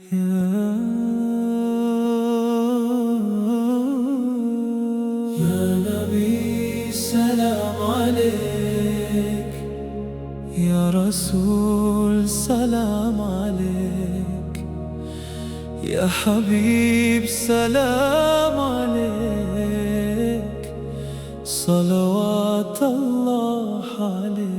يا نبي سلام عليك، يا رسول سلام عليك، يا حبيب سلام عليك، صلوات الله عليك.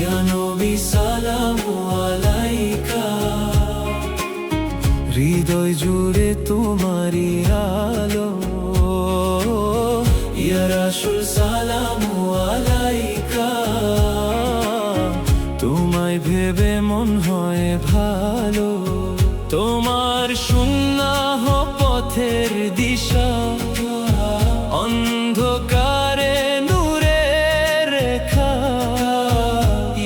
يا نبي سلام আলাইকা, হৃদয় জুড়ে তোমারই আলো। ইয়া রাসূল সালাম আলাইকা, তোমায় ভেবে মন হয় ভালো। তোমার সুন্নাহ পথের দিশা, অন্ধকারে নূরের রেখা।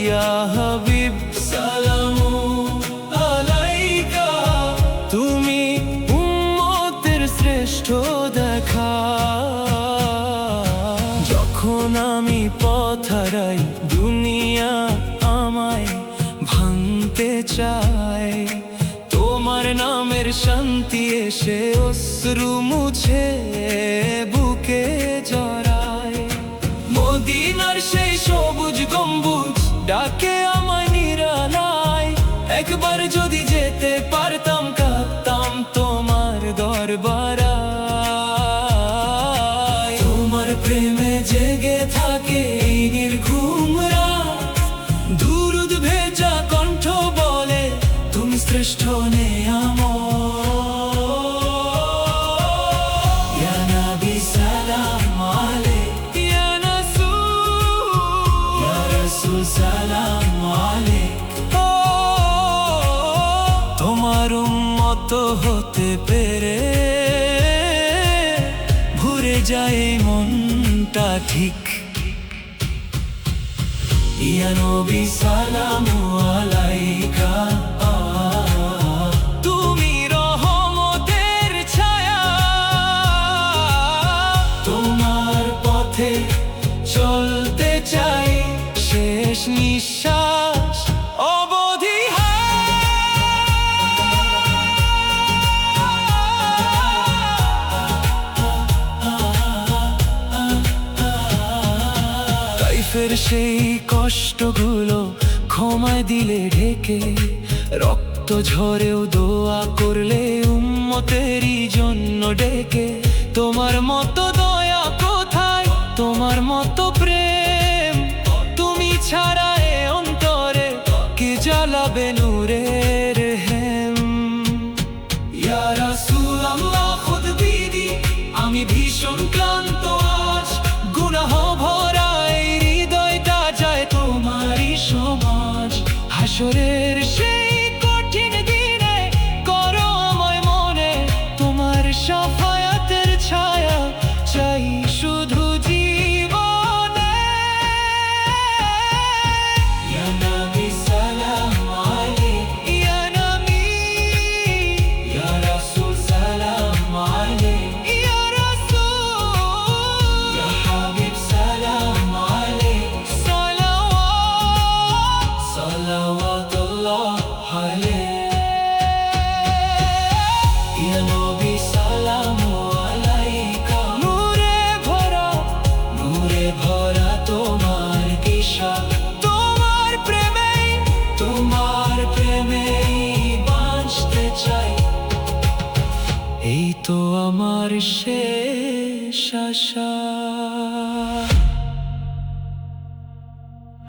ইয়া হাবিব সালাম আলাইকা, তুমি উম্মতের শ্রেষ্ঠ দেখা। যখন আমি পথ হারাই, দুনিয়া আমায় ভাঙতে চায়, তোমার নামের শান্তি এসে অশ্রু মুছে বুকে জড়ায়। মদিনার সেই সবুজ গম্বুজ ডাকে আমায় নিরালায়। একবার যদি যেতে পারতাম, কাঁদতাম তোমার দরবারায়। তোমার প্রেমে জেগে থাকে এই নির্ঘুম রাত, দুরুদ ভেজা কণ্ঠ বলে তুমি শ্রেষ্ঠ নেয়ামত। ইয়া নবী সালাম আলাইক, ইয়া রাসূল সালাম আলাইক। তোমার উম্মত হতে পেরে ভরে যায় মনটা ঠিক। ইয়া নবী সালাম আলাইকা, তুমি রহমতের ছায়া। তোমার পথে চলতে চাই, শেষ নিঃশ্বাস অবধি। তাইফের সেই কষ্টগুলো ক্ষমায় দিলে ঢেকে, রক্ত ঝরেও দোয়া করলে উম্মতেরই জন্য ডেকে। তোমার মতো দয়া কোথায়, তোমার মতো প্রেম, তুমি ছাড়া এ অন্তরে কে জ্বালাবে নূরের হেম। ইয়া রাসূলুল্লাহ খুদ বিদি, আমি ভীষণ ক্লান্ত আজ, গুনাহ ভরা এই হৃদয়টা যায় তোমারই সমাজ। হাসরের সেই কঠিন দিনে করো আমায় মনে, তোমার শাফায়াতের ছায়া চাই শুধু জীবনে। ইয়া নবী সালাম আলাইক, ইয়া নবী, ইয়া রাসূল সালাম আলাইক, ইয়া রাসূল, ইয়া হাবিব সালাম আলাইক। সালাওয়াতুল্লাহ আলাইক। ইয়া নবী সালাম আলাইকা, নূরে ভরা তোমার দিশা। তোমার প্রেমেই বাঁচতে চাই, এই তো আমার শেষ আশা।